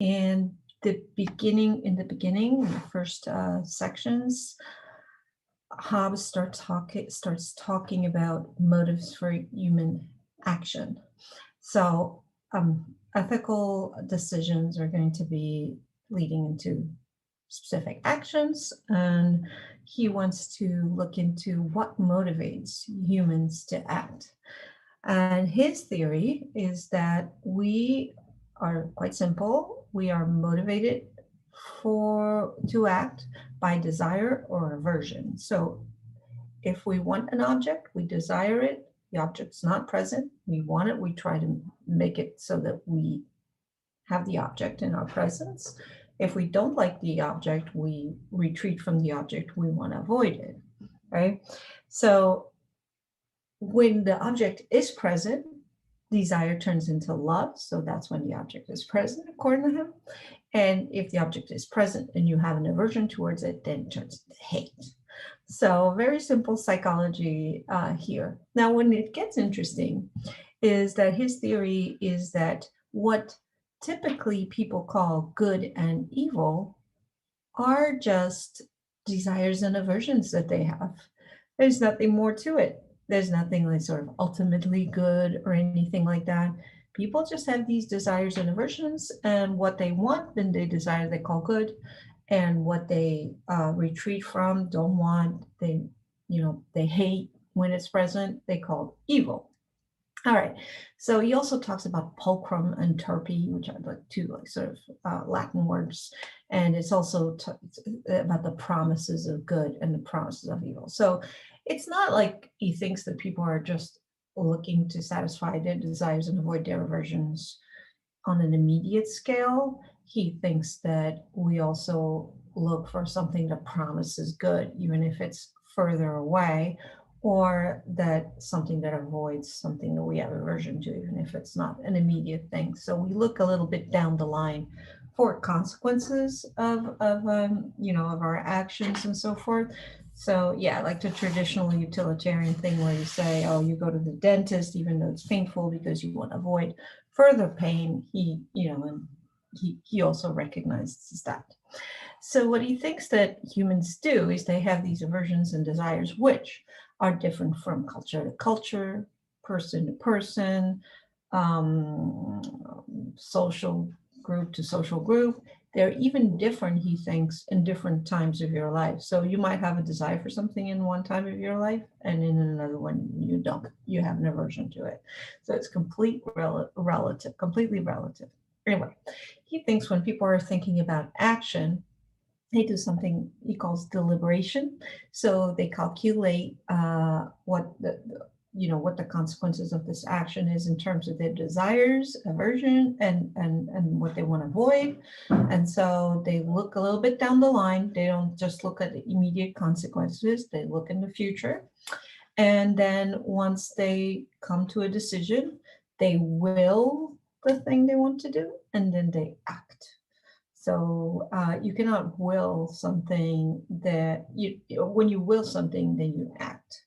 in the beginning, in the first sections, Hobbes starts talking about motives for human action. So ethical decisions are going to be leading into specific actions, and he wants to look into what motivates humans to act. And his theory is that we are quite simple. We are motivated to act by desire or aversion. So if we want an object, we desire it, the object's not present, we want it, we try to make it so that we have the object in our presence. If we don't like the object, we retreat from the object, we want to avoid it, right? So when the object is present, desire turns into love. So that's when the object is present, according to him. And if the object is present and you have an aversion towards it, then it turns into hate. So very simple psychology here. Now, when it gets interesting is that his theory is that what typically people call good and evil are just desires and aversions that they have. There's nothing more to it. There's nothing like sort of ultimately good or anything like that. People just have these desires and aversions, and what they want, then they desire, they call good, and what they retreat from, don't want, they hate when it's present, they call evil. All right. So he also talks about pulchrum and turpi, which are like two sort of Latin words, and it's also about the promises of good and the promises of evil. So it's not like he thinks that people are just looking to satisfy their desires and avoid their aversions on an immediate scale. He thinks that we also look for something that promises good, even if it's further away, or that something that avoids something that we have aversion to, even if it's not an immediate thing. So we look a little bit down the line for consequences of our actions and so forth. So yeah, like the traditional utilitarian thing where you say, oh, you go to the dentist even though it's painful because you want to avoid further pain. He also recognizes that. So what he thinks that humans do is they have these aversions and desires, which are different from culture to culture, person to person, social group to social group. They're even different, he thinks, in different times of your life. So you might have a desire for something in one time of your life, and in another one you don't. You have an aversion to it. So it's completely relative. Anyway, he thinks when people are thinking about action, they do something he calls deliberation. So they calculate what the consequences of this action is in terms of their desires, aversion, and what they want to avoid. And so they look a little bit down the line. They don't just look at the immediate consequences. They look in the future. And then once they come to a decision, they will the thing they want to do, and then they act. So you cannot will something when you will something, then you act.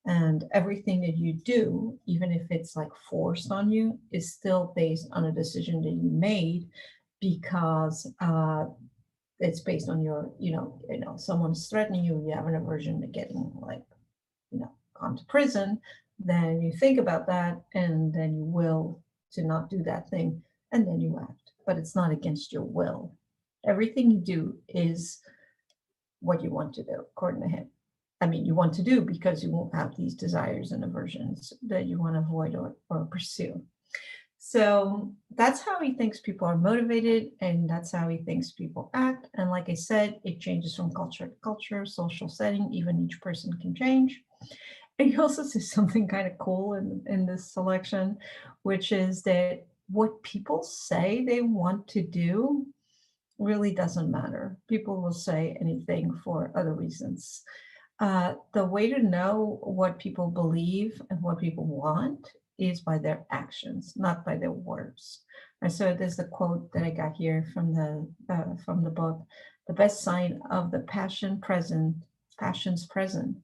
And everything that you do, even if it's like forced on you, is still based on a decision that you made because it's based on someone's threatening you, you have an aversion to getting gone to prison, then you think about that and then you will to not do that thing and then you act. But it's not against your will. Everything you do is what you want to do, according to him. I mean, you want to do because you won't have these desires and aversions that you want to avoid or pursue. So that's how he thinks people are motivated, and that's how he thinks people act. And like I said, it changes from culture to culture, social setting, even each person can change. And he also says something kind of cool in this selection, which is that what people say they want to do really doesn't matter. People will say anything for other reasons. The way to know what people believe and what people want is by their actions, not by their words. And so there's a quote that I got here from the book. The best sign of the passions present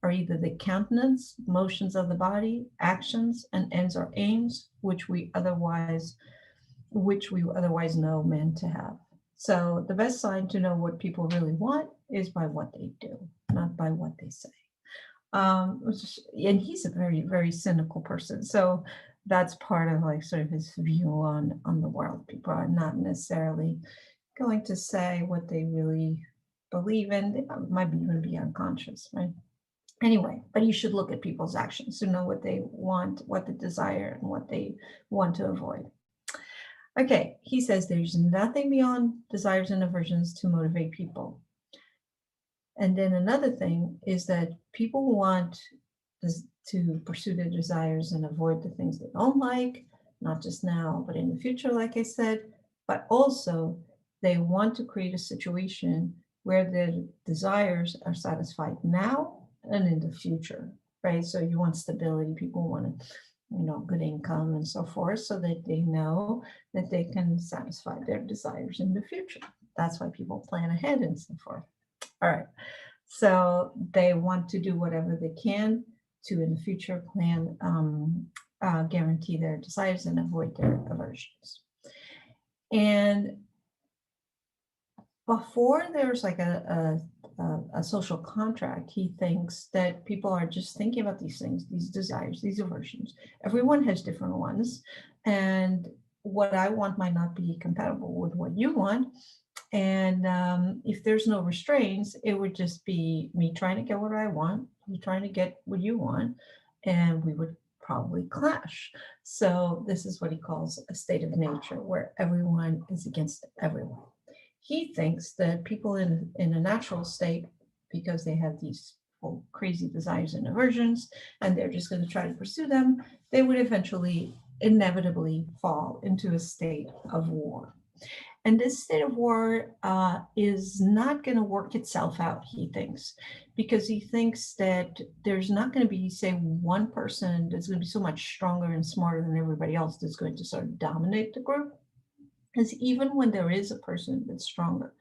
are either the countenance, motions of the body, actions, and ends or aims, which we otherwise which we otherwise know men to have. So the best sign to know what people really want is by what they do, not by what they say. And he's a very, very cynical person. So that's part of like sort of his view on the world. People are not necessarily going to say what they really believe in. They might even be unconscious, right? Anyway, but you should look at people's actions to know what they want, what they desire, and what they want to avoid. Okay, he says there's nothing beyond desires and aversions to motivate people. And then another thing is that people want to pursue their desires and avoid the things they don't like, not just now, but in the future, like I said, but also they want to create a situation where their desires are satisfied now and in the future, right? So you want stability, people want good income and so forth, so that they know that they can satisfy their desires in the future. That's why people plan ahead and so forth. All right. So they want to do whatever they can to, in the future, plan, guarantee their desires and avoid their aversions. And before there's like a social contract, he thinks that people are just thinking about these things, these desires, these aversions. Everyone has different ones. And what I want might not be compatible with what you want. And if there's no restraints, it would just be me trying to get what I want, you trying to get what you want, and we would probably clash. So this is what he calls a state of nature, where everyone is against everyone. He thinks that people in a natural state, because they have these crazy desires and aversions, and they're just going to try to pursue them, they would eventually inevitably fall into a state of war. And this state of war is not going to work itself out, he thinks, because he thinks that there's not going to be, say, one person that's going to be so much stronger and smarter than everybody else that's going to sort of dominate the group. Because even when there is a person that's stronger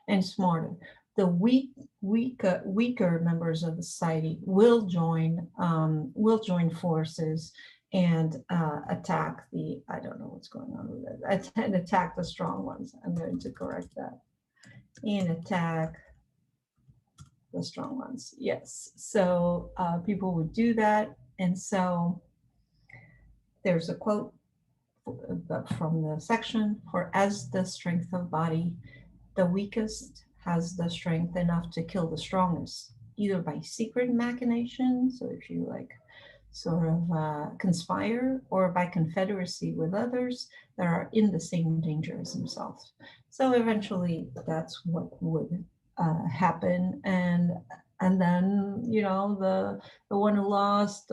and smarter, the weaker members of the society will join forces and attack I don't know what's going on with it, and attack the strong ones. I'm going to correct that. And attack the strong ones. Yes. So people would do that. And so there's a quote from the section: "For as the strength of body, the weakest has the strength enough to kill the strongest, either by secret machination," so if you like sort of conspire, "or by confederacy with others that are in the same danger as himself." So eventually that's what would happen. And then, the one who lost,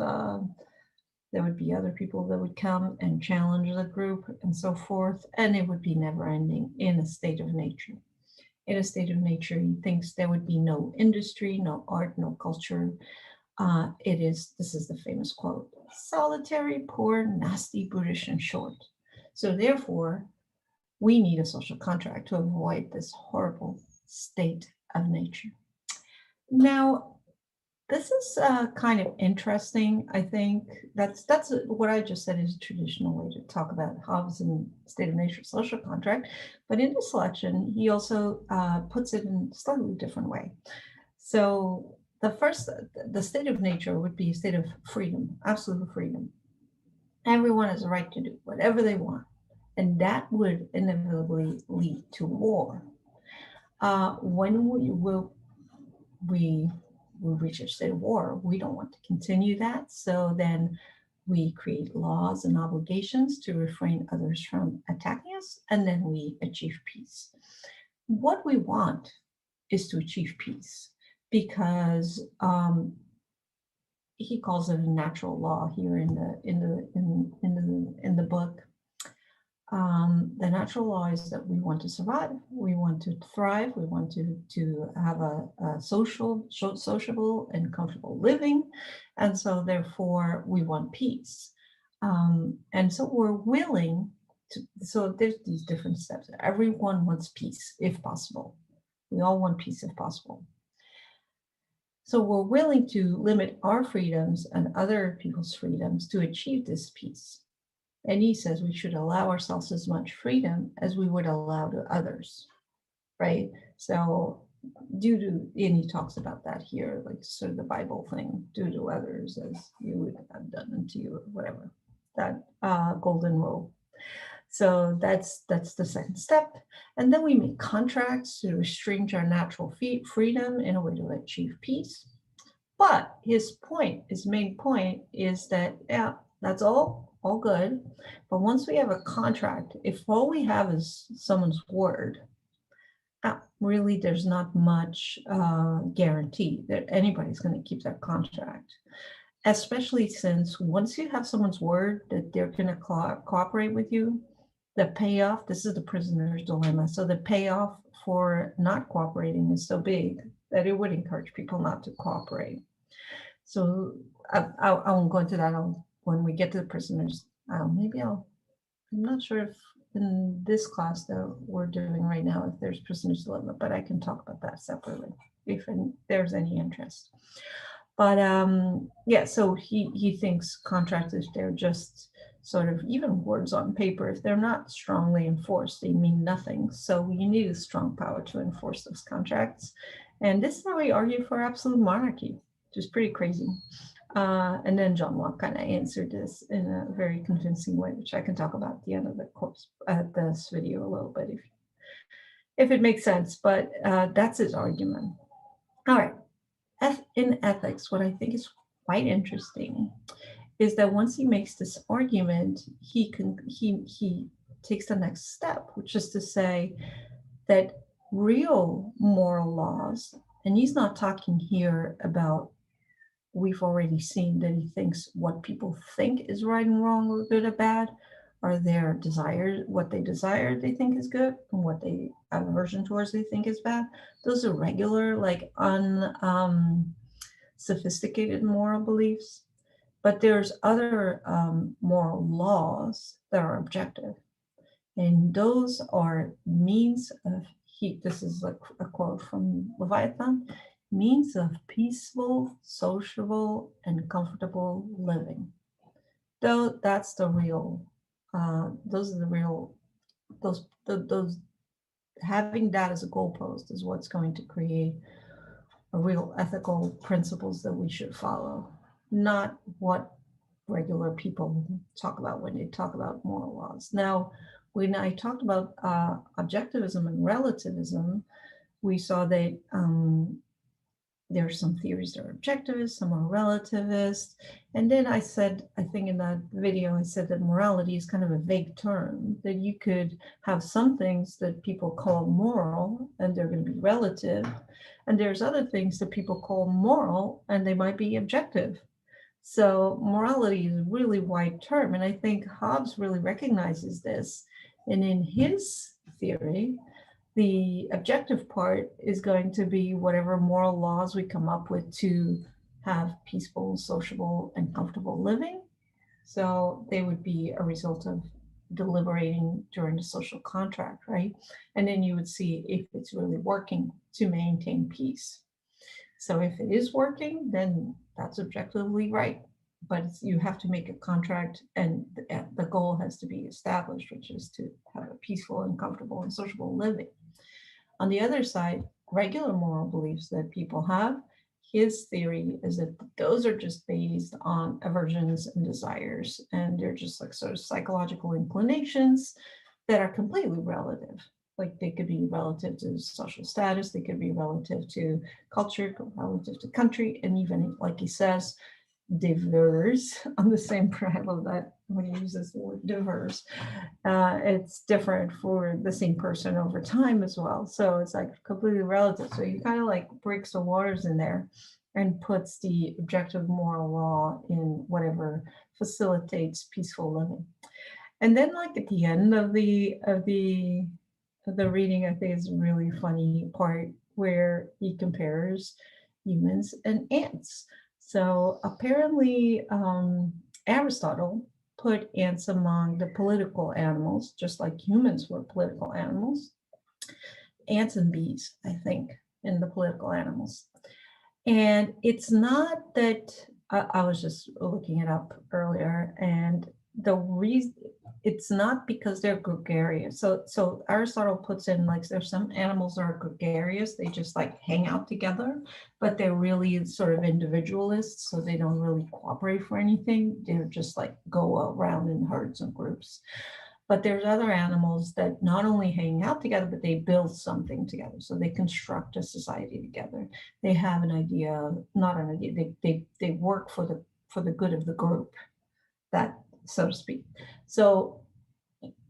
there would be other people that would come and challenge the group and so forth, and it would be never ending in a state of nature. In a state of nature, he thinks there would be no industry, no art, no culture. This is the famous quote: "Solitary, poor, nasty, brutish, and short." So therefore, we need a social contract to avoid this horrible state of nature. Now, this is kind of interesting. I think that's what I just said is a traditional way to talk about Hobbes and state of nature social contract. But in this selection, he also puts it in a slightly different way. So the state of nature would be a state of freedom, absolute freedom. Everyone has a right to do whatever they want, and that would inevitably lead to war. When we reach a state of war, we don't want to continue that. So then we create laws and obligations to refrain others from attacking us, and then we achieve peace. What we want is to achieve peace, because he calls it a natural law here in the book. The natural law is that we want to survive, we want to thrive, we want to have a sociable and comfortable living, and so therefore we want peace. And so we're willing to. So there's these different steps. Everyone wants peace if possible. We all want peace if possible. So we're willing to limit our freedoms and other people's freedoms to achieve this peace. And he says we should allow ourselves as much freedom as we would allow to others, right? So and he talks about that here, like sort of the Bible thing, do to others as you would have done unto you, or whatever, that golden rule. So that's the second step. And then we make contracts to restrain our natural freedom in a way to achieve peace. But his main point is that, yeah, that's all good. But once we have a contract, if all we have is someone's word, really there's not much guarantee that anybody's going to keep that contract. Especially since once you have someone's word that they're going to cooperate with you, the payoff, this is the prisoner's dilemma. So the payoff for not cooperating is so big that it would encourage people not to cooperate. So I won't go into that when we get to the prisoners. I'm not sure if in this class that we're doing right now, if there's prisoner's dilemma, but I can talk about that separately if there's any interest. But yeah, so he thinks contracts, if they're just sort of even words on paper, if they're not strongly enforced, they mean nothing. So you need a strong power to enforce those contracts. And this is how we argue for absolute monarchy, which is pretty crazy. And then John Locke kind of answered this in a very convincing way, which I can talk about at the end of the course, this video a little bit, if it makes sense. But that's his argument. All right. In ethics, what I think is quite interesting is that once he makes this argument, he takes the next step, which is to say that real moral laws, and he's not talking here about, we've already seen that he thinks what people think is right and wrong or good or bad, are their desires, what they desire they think is good, and what they have aversion towards they think is bad. Those are regular, like sophisticated moral beliefs. But there's other moral laws that are objective. And those are means of, this is a quote from Leviathan, means of peaceful, sociable, and comfortable living. Though that's the real, those are the real, those having that as a goalpost is what's going to create a real ethical principles that we should follow, not what regular people talk about when they talk about moral laws. Now, when I talked about objectivism and relativism, we saw that there are some theories that are objectivist, some are relativist. And then I said, I think in that video, I said that morality is kind of a vague term, that you could have some things that people call moral and they're going to be relative. And there's other things that people call moral and they might be objective. So morality is a really wide term. And I think Hobbes really recognizes this. And in his theory, the objective part is going to be whatever moral laws we come up with to have peaceful, sociable, and comfortable living. So they would be a result of deliberating during the social contract, right? And then you would see if it's really working to maintain peace. So if it is working, then that's objectively right. But you have to make a contract and the goal has to be established, which is to have a peaceful and comfortable and sociable living. On the other side, regular moral beliefs that people have, his theory is that those are just based on aversions and desires, and they're just like sort of psychological inclinations that are completely relative. Like they could be relative to social status, they could be relative to culture, relative to country, and even, like he says, diverse on the same, I love that when he uses the word diverse. It's different for the same person over time as well. So it's like completely relative. So he kind of like breaks the waters in there and puts the objective moral law in whatever facilitates peaceful living. And then like at the end of the reading, I think is a really funny part where he compares humans and ants. So apparently Aristotle put ants among the political animals, just like humans were political animals. Ants and bees, I think, in the political animals. And it's not that, I was just looking it up earlier, and the reason, it's not because they're gregarious. So Aristotle puts in, like, there's some animals that are gregarious, they just like hang out together, but they're really sort of individualists, so they don't really cooperate for anything. They're just like go around in herds and groups. But there's other animals that not only hang out together, but they build something together. So they construct a society together. They have an idea, not an idea, they work for the good of the group, that, so to speak. So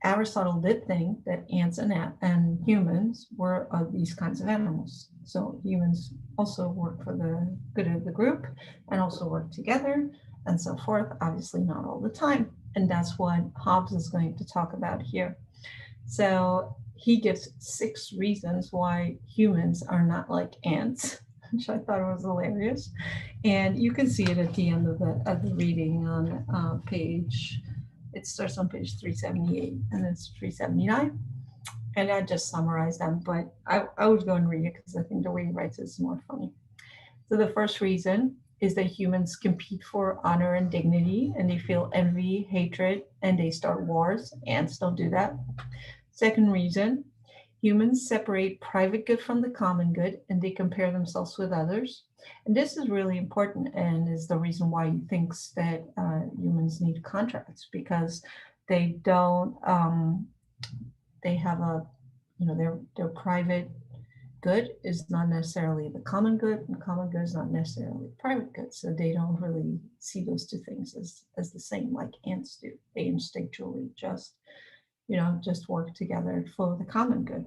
Aristotle did think that ants and humans were these kinds of animals. So humans also work for the good of the group and also work together and so forth. Obviously not all the time. And that's what Hobbes is going to talk about here. So he gives 6 reasons why humans are not like ants, which I thought was hilarious. And you can see it at the end of the reading on it starts on page 378 and it's 379. And I just summarized them, but I would go and read it because I think the way he writes it is more funny. So the first reason is that humans compete for honor and dignity, and they feel envy, hatred, and they start wars. Ants don't do that. Second reason, humans separate private good from the common good, and they compare themselves with others. And this is really important, and is the reason why he thinks that humans need contracts, because they don't, they have a, their private good is not necessarily the common good, and common good is not necessarily private good. So they don't really see those two things as the same, like ants do. They instinctually just work together for the common good.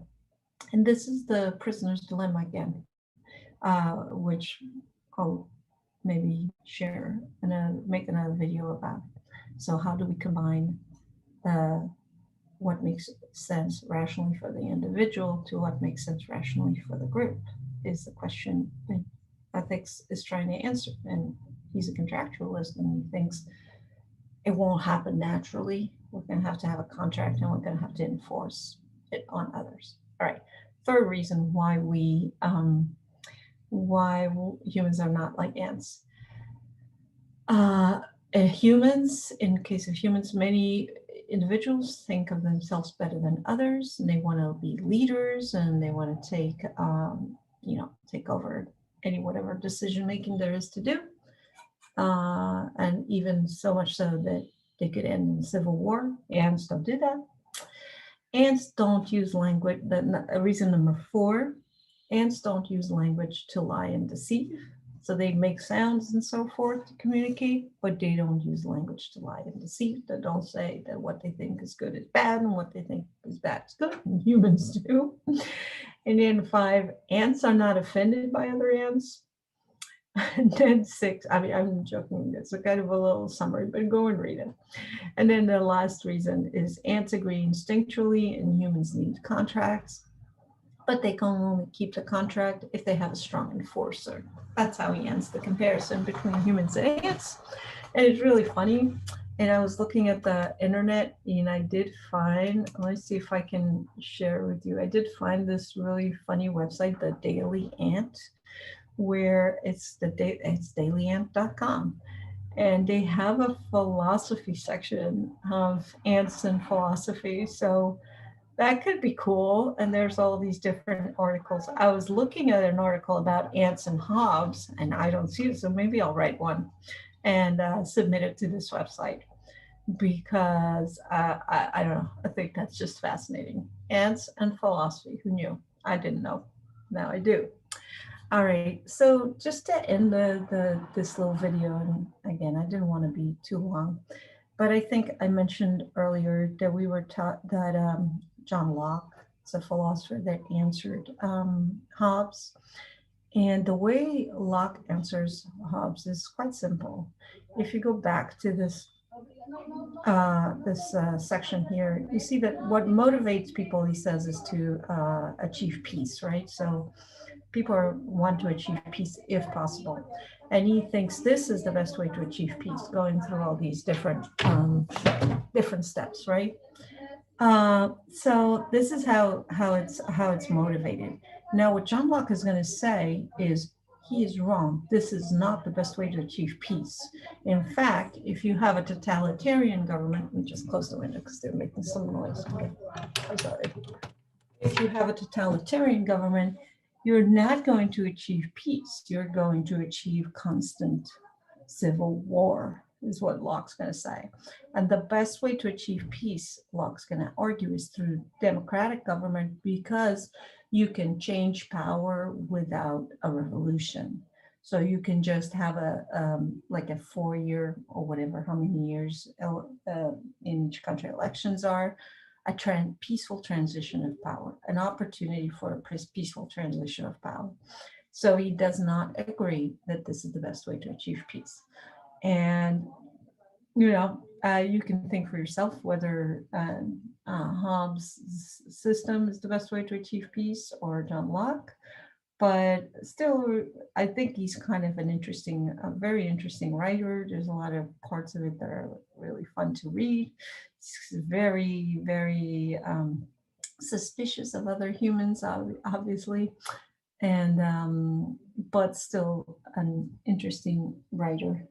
And this is the prisoner's dilemma again, which I'll maybe share and make another video about. So how do we combine what makes sense rationally for the individual to what makes sense rationally for the group, is the question that ethics is trying to answer. And he's a contractualist, and he thinks it won't happen naturally. We're going to have a contract, and we're going to have to enforce it on others. All right. Third reason why humans are not like ants. Humans, in case of humans, many individuals think of themselves better than others, and they want to be leaders, and they want to take over whatever decision making there is to do, and even so much so that they could end in civil war. Ants don't do that. Ants don't use language. Reason number 4, ants don't use language to lie and deceive. So they make sounds and so forth to communicate, but they don't use language to lie and deceive. They don't say that what they think is good is bad and what they think is bad is good, and humans do. And then 5, ants are not offended by other ants. And then 6, I'm joking, it's a kind of a little summary, but go and read it. And then the last reason is ants agree instinctually and humans need contracts, but they can only keep the contract if they have a strong enforcer. That's how he ends the comparison between humans and ants. And it's really funny. And I was looking at the internet, and I did find, let's see if I can share with you. I did find this really funny website, the Daily Ant, where it's dailyant.com. And they have a philosophy section of ants and philosophy. So that could be cool. And there's all these different articles. I was looking at an article about ants and Hobbes, and I don't see it. So maybe I'll write one and submit it to this website, because I don't know. I think that's just fascinating. Ants and philosophy. Who knew? I didn't know. Now I do. All right, so just to end this little video, and again, I didn't want to be too long, but I think I mentioned earlier that we were taught that John Locke is a philosopher that answered Hobbes. And the way Locke answers Hobbes is quite simple. If you go back to this section here, you see that what motivates people, he says, is to achieve peace, right? So people want to achieve peace if possible. And he thinks this is the best way to achieve peace, going through all these different steps, right? So this is how it's motivated. Now, what John Locke is going to say is he is wrong. This is not the best way to achieve peace. In fact, if you have a totalitarian government, let me just close the window because they're making some noise. Okay. I'm sorry. If you have a totalitarian government, you're not going to achieve peace. You're going to achieve constant civil war, is what Locke's going to say. And the best way to achieve peace, Locke's going to argue, is through democratic government, because you can change power without a revolution. So you can just have like a 4-year or whatever, how many years in each country elections are, a peaceful transition of power, an opportunity for a peaceful transition of power. So he does not agree that this is the best way to achieve peace. And, you can think for yourself whether Hobbes' system is the best way to achieve peace or John Locke. But still, I think he's kind of a very interesting writer. There's a lot of parts of it that are really fun to read. It's very, very suspicious of other humans, obviously, and but still an interesting writer.